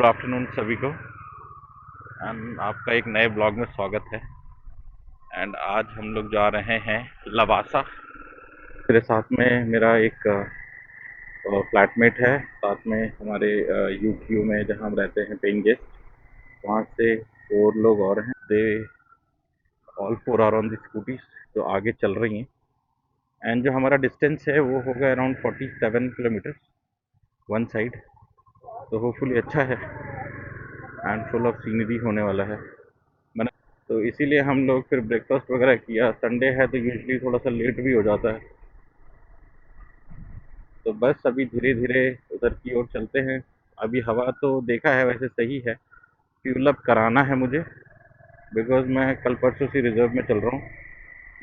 Afternoon सभी को। And आपका एक नए ब्लॉग में स्वागत है। एंड आज हम लोग जा रहे हैं लवासा। मेरे साथ में मेरा एक फ्लैटमेट है, साथ में हमारे यूक्यू में जहाँ हम रहते हैं पेइंग गेस्ट, वहाँ से 4 लोग और हैं। They all 4 are on the scooties जो आगे चल रही हैं। एंड जो हमारा डिस्टेंस है वो होगा अराउंड 47 किलोमीटर वन साइड। तो होपफुली अच्छा है एंड फुल ऑफ सीनरी होने वाला है। तो इसीलिए हम लोग फिर ब्रेकफास्ट वगैरह किया। संडे है तो यूजली थोड़ा सा लेट भी हो जाता है। तो बस अभी धीरे धीरे उधर की ओर चलते हैं। अभी हवा तो देखा है वैसे सही है। फ्यूल अप कराना है मुझे, बिकॉज मैं कल परसों से रिजर्व में चल रहा हूँ।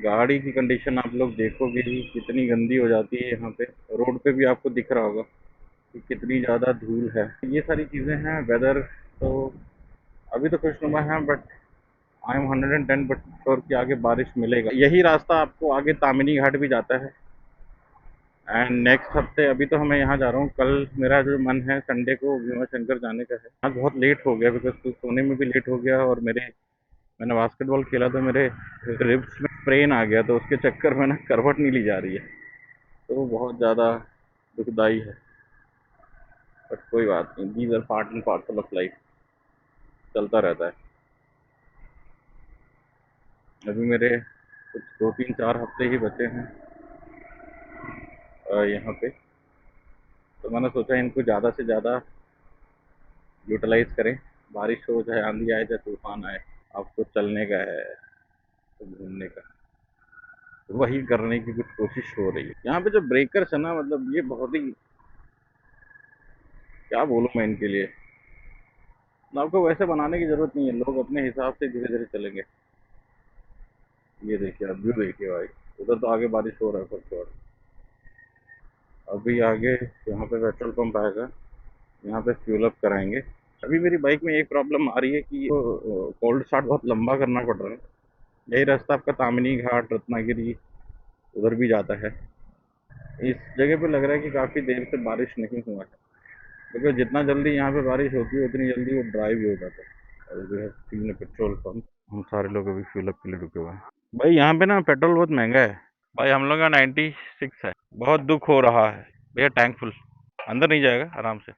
गाड़ी की कंडीशन आप लोग देखोगे ही कितनी गंदी हो जाती है। यहाँ पे रोड पे भी आपको दिख रहा होगा कि कितनी ज़्यादा धूल है। ये सारी चीज़ें हैं। वेदर तो अभी तो खुशनुमा है, but I am 110 but sure कि आगे बारिश मिलेगा। यही रास्ता आपको आगे तामिनी घाट भी जाता है। एंड नेक्स्ट हफ्ते, अभी तो मैं यहाँ जा रहा हूँ, कल मेरा जो मन है संडे को भीमा शंकर जाने का है। आज बहुत लेट हो गया बिकॉज सोने में भी लेट हो गया, और मैंने बास्केटबॉल खेला तो मेरे रिब्स में स्प्रेन आ गया, तो उसके चक्कर में ना करवट नहीं ली जा रही है। तो वो बहुत ज़्यादा दुखदाई है, बट कोई बात नहीं। These are part and parcel of life, चलता रहता है। अभी मेरे कुछ 2 3 4 हफ्ते ही बचे हैं यहाँ पे। तो मैंने सोचा इनको ज़्यादा से ज़्यादा यूटिलाइज करें। बारिश हो चाहे आंधी आए चाहे तूफान आए, आपको चलने का है तो घूमने का, तो वही करने की कुछ कोशिश हो रही है। यहाँ पे जो ब्रेकर्स है ना, मतलब ये बहुत ही, क्या बोलूँ मैं इनके लिए। ना आपको वैसे बनाने की जरूरत नहीं है, लोग अपने हिसाब से धीरे धीरे चलेंगे। ये देखिए, अब व्यू देखिए भाई। उधर तो आगे बारिश हो रहा है फर्स्ट और अभी आगे यहाँ पे पेट्रोल पंप आएगा, यहाँ पे फ्यूल अप कराएंगे। अभी मेरी बाइक में एक प्रॉब्लम आ रही है कि कोल्ड स्टार्ट बहुत लंबा करना पड़ रहा है। यही रास्ता आपका तामिनी घाट, रत्नागिरी उधर भी जाता है। इस जगह पे लग रहा है कि काफ़ी देर से बारिश नहीं हुआ है, क्योंकि जितना जल्दी यहाँ पे बारिश होती है उतनी जल्दी वो ड्राई भी हो जाता है। और जो है तीन पेट्रोल पंप, हम सारे लोग अभी फ्यूल अप के लिए रुके हुए हैं। भाई यहाँ पे ना पेट्रोल बहुत महंगा है। भाई हम लोग का 96 है। बहुत दुख हो रहा है भैया। टैंक फुल, अंदर नहीं जाएगा आराम से।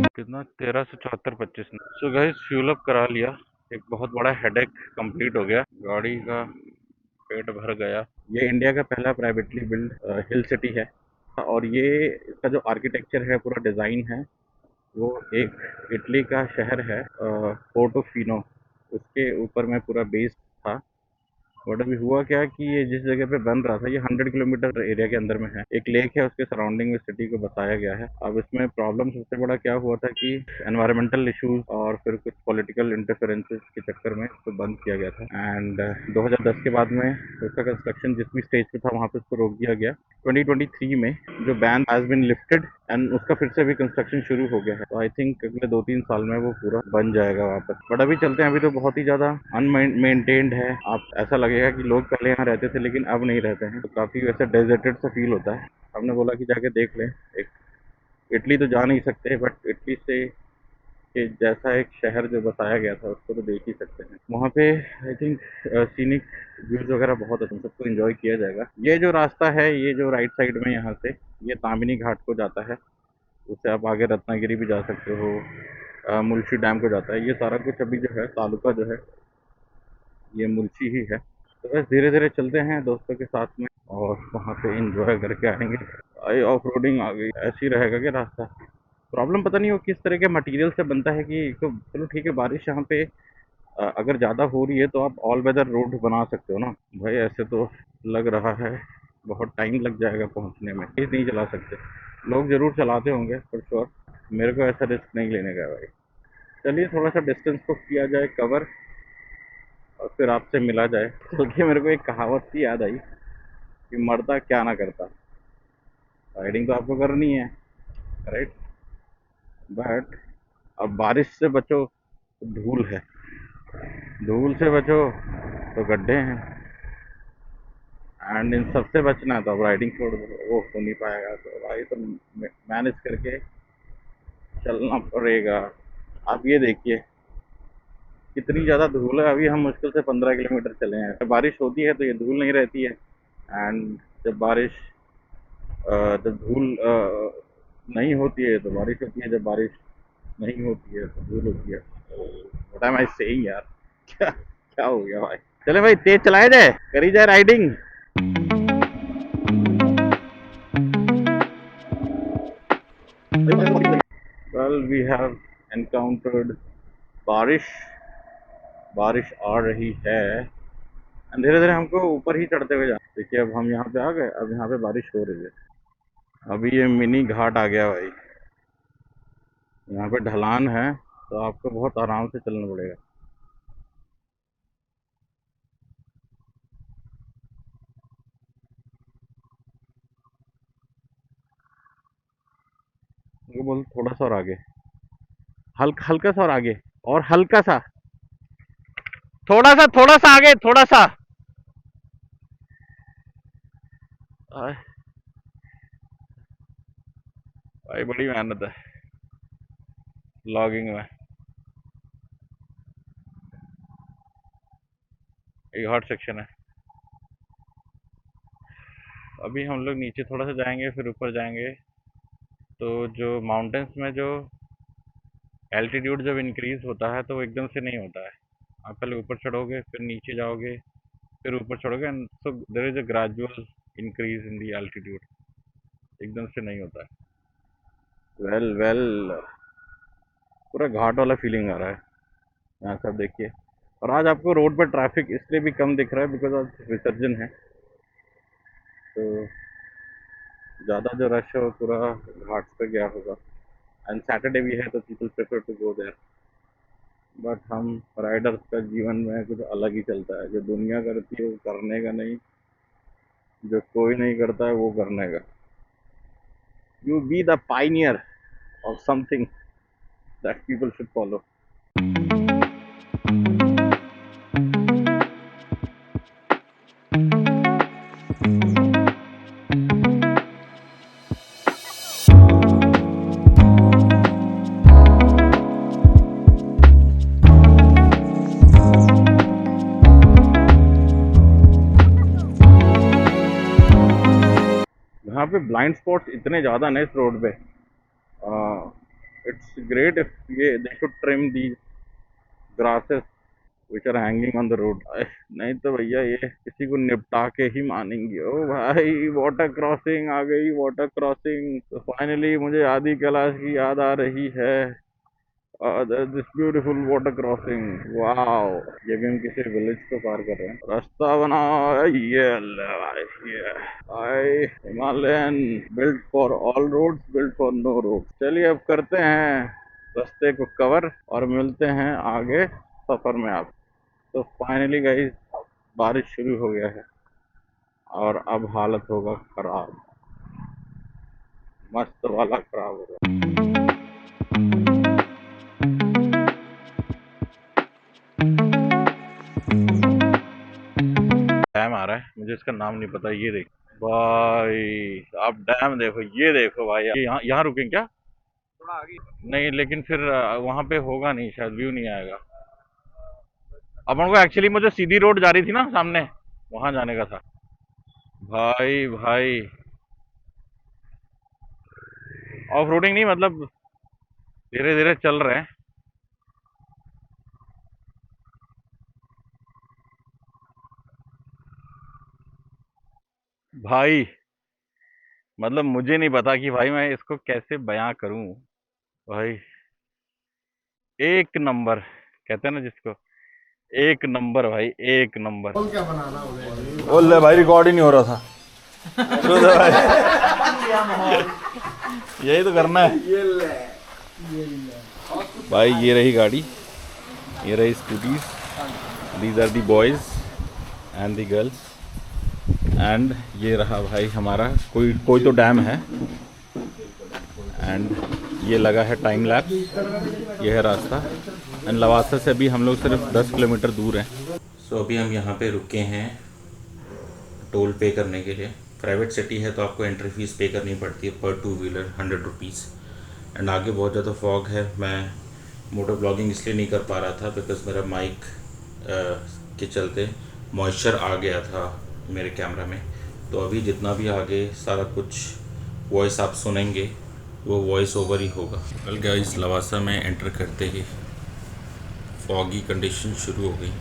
कितना, 1374 ने। सो गाइस, फ्यूल अप करा लिया। एक बहुत बड़ा हेडेक कंप्लीट हो गया, गाड़ी का पेट भर गया। ये इंडिया का पहला प्राइवेटली बिल्ड हिल सिटी है। और ये इसका जो आर्किटेक्चर है, पूरा डिज़ाइन है, वो एक इटली का शहर है पोर्टोफिनो, उसके ऊपर में पूरा बेस्ड था। बट अभी हुआ क्या कि ये जिस जगह पे बन रहा था, ये 100 किलोमीटर एरिया के अंदर में है। एक लेक है, उसके सराउंडिंग में सिटी को बसाया गया है। अब इसमें प्रॉब्लम सबसे बड़ा क्या हुआ था कि एनवायरमेंटल इश्यूज और फिर कुछ पॉलिटिकल इंटरफेरेंसेस के चक्कर में इसको बंद किया गया था। एंड 2010 के बाद में उसका कंस्ट्रक्शन जिस भी स्टेज पे था वहाँ पे उसको रोक दिया गया। 2023 में जो ban has been lifted and उसका फिर से भी कंस्ट्रक्शन शुरू हो गया है। तो आई थिंक अगले 2 3 साल में वो पूरा बन जाएगा वापस। बट अभी चलते हैं, अभी तो बहुत ही ज़्यादा अनमेंटेन्ड है। आप ऐसा लगेगा कि लोग पहले यहाँ रहते थे लेकिन अब नहीं रहते हैं। तो काफ़ी वैसे डेजर्टेड सा फील होता है। हमने बोला कि जाके देख लें। एक इटली तो जा नहीं सकते, बट इटली से के जैसा एक शहर जो बताया गया था उसको तो देख ही सकते हैं। वहाँ पे आई थिंक सीनिक व्यूज वगैरह बहुत अच्छे, सबको एंजॉय किया जाएगा। ये जो रास्ता है, ये जो राइट साइड में यहाँ से ये तामिनी घाट को जाता है। उससे आप आगे रत्नागिरी भी जा सकते हो, मुल्शी डैम को जाता है। ये सारा कुछ अभी जो है तालुका जो है ये मुल्शी ही है। तो बस धीरे धीरे चलते हैं दोस्तों के साथ में, और वहाँ पे इंजॉय करके आएंगे। आई ऑफ रोडिंग आ गई, ऐसे ही रहेगा कि रास्ता। प्रॉब्लम पता नहीं वो किस तरह के मटेरियल से बनता है कि तो चलो ठीक है, बारिश यहाँ पे अगर ज़्यादा हो रही है तो आप ऑल वेदर रोड बना सकते हो ना भाई। ऐसे तो लग रहा है बहुत टाइम लग जाएगा पहुँचने में, तेज नहीं चला सकते। लोग ज़रूर चलाते होंगे फॉर श्योर, मेरे को ऐसा रिस्क नहीं लेने का है भाई। चलिए थोड़ा सा डिस्टेंस को किया जाए कवर, और फिर आपसे मिला जाए। बल्कि मेरे को एक कहावत सी याद आई कि मरदा क्या ना करता। राइडिंग तो आपको करनी है, राइट, बट अब बारिश से बचो तो धूल है, धूल से बचो तो गड्ढे हैं। एंड इन सबसे बचना है तो अब राइडिंग छोड़ दो, वो हो नहीं पाएगा। तो भाई तो मैनेज करके चलना पड़ेगा। आप ये देखिए कितनी ज़्यादा धूल है। अभी हम मुश्किल से 15 किलोमीटर चले हैं। जब बारिश होती है तो ये धूल नहीं रहती है, एंड जब बारिश जब धूल नहीं होती है तो बारिश होती है, जब बारिश नहीं होती है तो धूल होती है। व्हाट एम आई सेइंग यार, क्या क्या हो गया भाई। चले भाई तेज चलाए जाए, करी जाए riding. Well we have encountered बारिश। बारिश आ रही है, धीरे धीरे हमको ऊपर ही चढ़ते हुए जाना। देखिए अब हम यहाँ पे आ गए, अब यहाँ पे बारिश हो रही है। अभी ये मिनी घाट आ गया भाई। यहाँ पे ढलान है तो आपको बहुत आराम से चलना पड़ेगा। वो बोल थोड़ा सा और आगे, हल्का हल्का सा और आगे, और हल्का सा, थोड़ा सा आगे, थोड़ा सा। आय, भाई बड़ी मेहनत है लॉगिंग में। ये हॉट सेक्शन है। अभी हम लोग नीचे थोड़ा सा जाएंगे फिर ऊपर जाएंगे। तो जो माउंटेन्स में जो एल्टीट्यूड जब इंक्रीज होता है तो वो एकदम से नहीं होता है। आप पहले ऊपर चढ़ोगे फिर नीचे जाओगे फिर ऊपर चढ़ोगे, and so there is a gradual increase in the altitude, एकदम से नहीं होता है। वेल वेल, पूरा घाट वाला फीलिंग आ रहा है यहाँ से। आप देखिए, और आज आपको रोड पर ट्रैफिक इसलिए भी कम दिख रहा है बिकॉज आज विसर्जन है, तो ज़्यादा जो रश है वो पूरा घाट पे गया होगा। एंड सैटरडे भी है तो people prefer to go there. But हम राइडर्स का जीवन में कुछ अलग ही चलता है। जो दुनिया करती है वो करने का नहीं, जो कोई नहीं करता है वो करने का। You be the pioneer of something that people should follow. यहाँ पे ब्लाइंड स्पॉट्स इतने ज़्यादा ना इस रोड पे। इट्स ग्रेट इफ ये they should trim the grasses which are hanging on the road. नहीं तो भैया ये किसी को निपटा के ही मानेंगे। ओ भाई वाटर क्रॉसिंग आ गई, वाटर क्रॉसिंग। तो फाइनली मुझे आदि कैलाश की याद आ रही है। This beautiful water crossing, wow. ये भी हम किसी विलेज को पार कर रहे हैं। रास्ता बना ये भाई, ये भाई Himalayan built for all roads, built for no road. चलिए अब करते हैं रास्ते को कवर और मिलते हैं आगे सफर में आप। तो फाइनली गाइस बारिश शुरू हो गया है और अब हालत होगा खराब, मस्त वाला खराब होगा। डैम आ रहा है, मुझे इसका नाम नहीं पता। ये देख भाई, आप डैम देखो, ये देखो भाई। यहाँ यहाँ रुकें क्या? थोड़ा आगे नहीं, लेकिन फिर वहाँ पे होगा नहीं शायद, व्यू नहीं आएगा। अपन को एक्चुअली मुझे सीधी रोड जा रही थी ना सामने, वहां जाने का था। भाई भाई ऑफ रोडिंग नहीं, मतलब धीरे धीरे चल रहे हैं। भाई मतलब मुझे नहीं पता कि भाई मैं इसको कैसे बयां करूं। भाई एक नंबर, कहते हैं ना जिसको, एक नंबर भाई, एक नंबर। क्या बनाना बोले भाई, रिकॉर्ड ही नहीं हो रहा था। भाई यही तो करना है। भाई ये रही गाड़ी, ये रही scooties, these are the boys and the girls. And ये रहा भाई हमारा कोई कोई तो डैम है। एंड ये लगा है टाइम लैप्स, ये है रास्ता। एंड लवासा से अभी हम लोग सिर्फ 10 किलोमीटर दूर हैं। सो अभी हम यहाँ पे रुके हैं टोल पे करने के लिए। प्राइवेट सिटी है तो आपको एंट्री फीस पे करनी पड़ती है पर टू व्हीलर 100 रुपीज़। एंड आगे बहुत ज़्यादा फॉग है। मैं मोटर ब्लॉगिंग इसलिए नहीं कर पा रहा था बिकॉज मेरा माइक के चलते मॉइस्चर आ गया था मेरे कैमरा में। तो अभी जितना भी आगे सारा कुछ वॉइस आप सुनेंगे वो वॉइस ओवर ही होगा। कल गाइस लवासा में एंटर करते ही फॉगी कंडीशन शुरू हो गई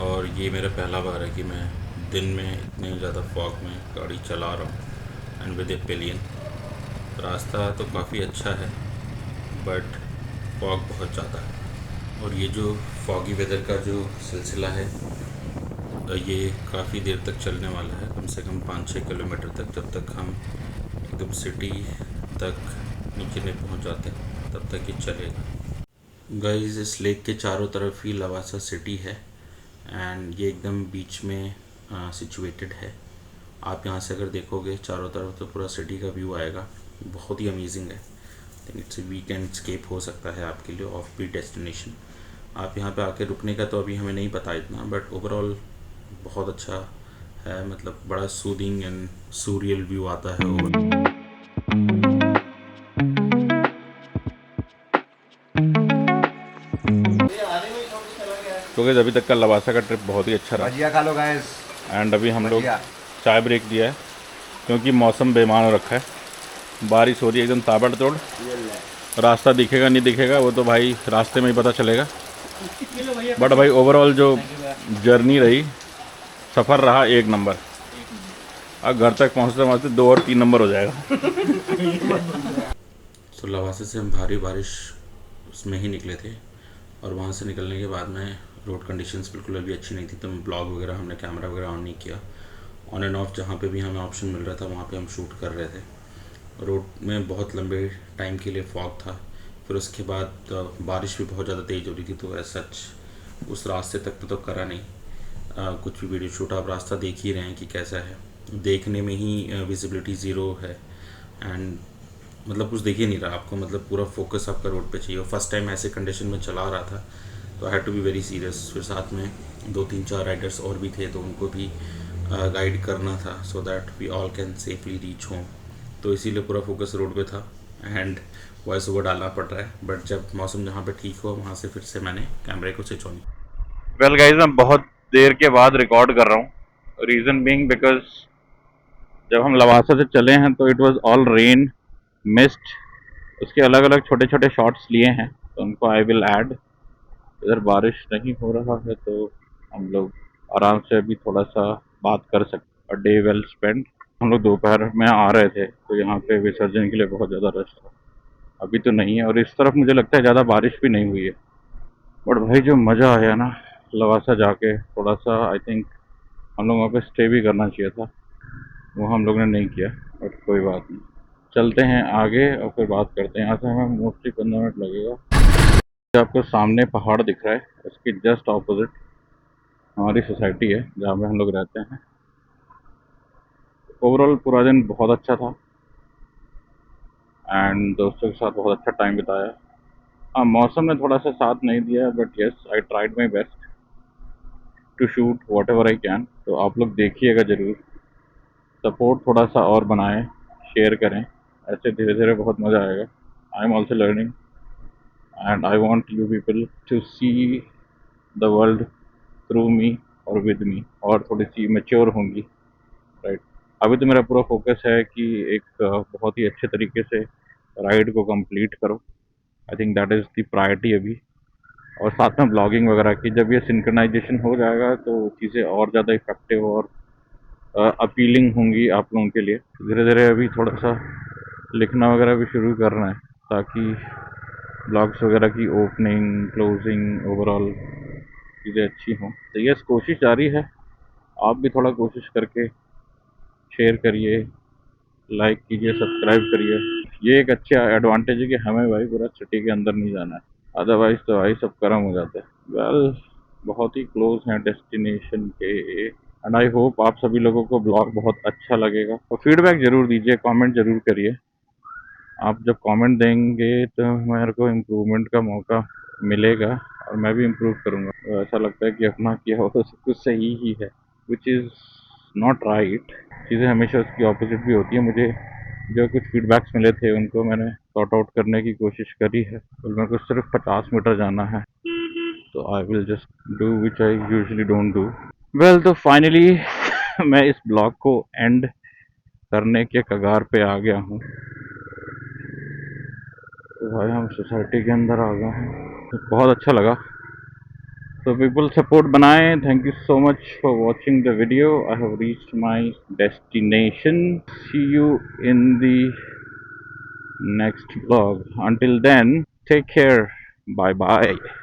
और ये मेरा पहला बार है कि मैं दिन में इतने ज़्यादा फॉग में गाड़ी चला रहा हूँ एंड विद ए पिलियन। रास्ता तो काफ़ी अच्छा है बट फॉग बहुत ज़्यादा है। और ये जो फॉगी वेदर का जो सिलसिला है ये काफ़ी देर तक चलने वाला है, कम से कम 5-6 किलोमीटर तक। जब तक हम एकदम सिटी तक नीचे नहीं पहुंच जाते तब तक ये चलेगा। गाइस इस लेक के चारों तरफ ही लवासा सिटी है एंड ये एकदम बीच में सिचुएटेड है। आप यहाँ से अगर देखोगे चारों तरफ तो पूरा सिटी का व्यू आएगा, बहुत ही अमेजिंग है। इट्स वीकेंड स्केप हो सकता है आपके लिए, ऑफ बीट डेस्टिनेशन। आप यहाँ पे आके रुकने का तो अभी हमें नहीं पता इतना, बट ओवरऑल बहुत अच्छा है। मतलब बड़ा सूदिंग एंड सूरियल व्यू आता है ओवर। तो गाइस अभी तक का लवासा का ट्रिप बहुत ही अच्छा रहा। भजिया खा लो गाइस। एंड अभी हम लोग भजिया चाय ब्रेक दिया है क्योंकि मौसम बेमान हो रखा है, बारिश हो रही है एकदम ताबड़तोड़। रास्ता दिखेगा नहीं दिखेगा वो तो भाई रास्ते में ही पता चलेगा। बट भाई ओवरऑल जो जर्नी रही, सफ़र रहा एक नंबर। अब घर तक पहुंचते पहुंचते 2 और 3 नंबर हो जाएगा। तो लवासा से हम भारी बारिश उसमें ही निकले थे और वहाँ से निकलने के बाद में रोड कंडीशंस बिल्कुल अभी अच्छी नहीं थी, तो ब्लॉग वगैरह हमने कैमरा वगैरह ऑन नहीं किया। ऑन एंड ऑफ जहाँ पे भी हमें ऑप्शन मिल रहा था वहाँ पे हम शूट कर रहे थे। रोड में बहुत लंबे टाइम के लिए फॉग था, फिर उसके बाद बारिश भी बहुत ज़्यादा तेज़ हो रही थी, तो ऐसा सच उस रास्ते तक तो करा नहीं कुछ भी वीडियो शूट। आप रास्ता देख ही रहे हैं कि कैसा है, देखने में ही विजिबिलिटी ज़ीरो है एंड मतलब कुछ देख ही नहीं रहा आपको। मतलब पूरा फोकस आपका रोड पे चाहिए। फर्स्ट टाइम ऐसे कंडीशन में चला रहा था तो I had to be very serious. फिर साथ में 2-3-4 राइडर्स और भी थे तो उनको भी गाइड करना था so that we all can safely reach home. तो इसीलिए पूरा फोकस रोड पे था एंड वॉइस ओवर डालना पड़ रहा है। बट जब मौसम जहाँ पे ठीक हुआ वहाँ से फिर से मैंने कैमरे को स्विच ऑन। वेल गाइस मैं बहुत देर के बाद रिकॉर्ड कर रहा हूँ, रीज़न बीइंग बिकॉज जब हम लवासा से चले हैं तो it was all rain mist. उसके अलग अलग छोटे छोटे शॉट्स लिए हैं तो उनको आई विल ऐड। इधर बारिश नहीं हो रहा है तो हम लोग आराम से अभी थोड़ा सा बात कर सकते। A day well spend. हम लोग दोपहर में आ रहे थे तो यहाँ पे विसर्जन के लिए बहुत ज़्यादा रश था, अभी तो नहीं है। और इस तरफ मुझे लगता है ज़्यादा बारिश भी नहीं हुई है। बट भाई जो मज़ा आया ना लवासा जाके, थोड़ा सा आई थिंक हम लोग वहाँ पे स्टे भी करना चाहिए था, वो हम लोग ने नहीं किया। बट कोई बात नहीं, चलते हैं आगे और फिर बात करते हैं। यहाँ से हमें मोस्टली 15 मिनट लगेगा। आपको सामने पहाड़ दिख रहा है, उसके जस्ट ऑपोजिट हमारी सोसाइटी है जहाँ पे हम लोग रहते हैं। ओवरऑल पूरा दिन बहुत अच्छा था एंड दोस्तों के साथ बहुत अच्छा टाइम बिताया। हाँ मौसम ने थोड़ा सा साथ नहीं दिया but yes I tried my best to shoot whatever I can. तो आप लोग देखिएगा ज़रूर, सपोर्ट थोड़ा सा और बनाएं, शेयर करें, ऐसे धीरे धीरे बहुत मज़ा आएगा। I am also learning and I want you people to see the world through me और विद मी, और थोड़ी सी मेच्योर होंगी, राइट। अभी तो मेरा पूरा फोकस है कि एक बहुत ही अच्छे तरीके से राइड को कंप्लीट करो। I think that is the priority अभी। और साथ में ब्लॉगिंग वगैरह की, जब ये सिंक्रोनाइजेशन हो जाएगा तो चीज़ें और ज़्यादा इफेक्टिव और अपीलिंग होंगी आप लोगों के लिए। धीरे धीरे अभी थोड़ा सा लिखना वगैरह भी शुरू करना है ताकि ब्लॉग्स वगैरह की ओपनिंग क्लोजिंग ओवरऑल चीज़ें अच्छी हों। तो यस कोशिश जारी है, आप भी थोड़ा कोशिश करके शेयर करिए, लाइक कीजिए, सब्सक्राइब करिए। ये एक अच्छा एडवांटेज है कि हमें भाई पूरा सिटी के अंदर नहीं जाना है, अदरवाइज तो भाई सब गर्म हो जाता है। वेल बहुत ही क्लोज हैं डेस्टिनेशन के एंड आई होप आप सभी लोगों को ब्लॉग बहुत अच्छा लगेगा। और फीडबैक ज़रूर दीजिए, कमेंट ज़रूर करिए। आप जब कमेंट देंगे तो मेरे को इम्प्रूवमेंट का मौका मिलेगा और मैं भी इम्प्रूव करूँगा। तो ऐसा लगता है कि अपना किया हो तो सब कुछ सही ही है, विच इज़ नॉट राइट। चीज़ें हमेशा उसकी ऑपोजिट भी होती है। मुझे जो कुछ फीडबैक्स मिले थे उनको मैंने सॉर्ट आउट करने की कोशिश करी है और मेरे को सिर्फ 50 मीटर जाना है, तो I will just do which I usually don't do. Well, तो फाइनली मैं इस ब्लॉग को एंड करने के कगार पे आ गया हूँ। तो भाई हम सोसाइटी के अंदर आ गए हैं, तो बहुत अच्छा लगा। तो पीपल सपोर्ट बनाएं। Thank you so much for watching the video. I have reached my destination. See you in the next vlog. Until then, take care. Bye bye.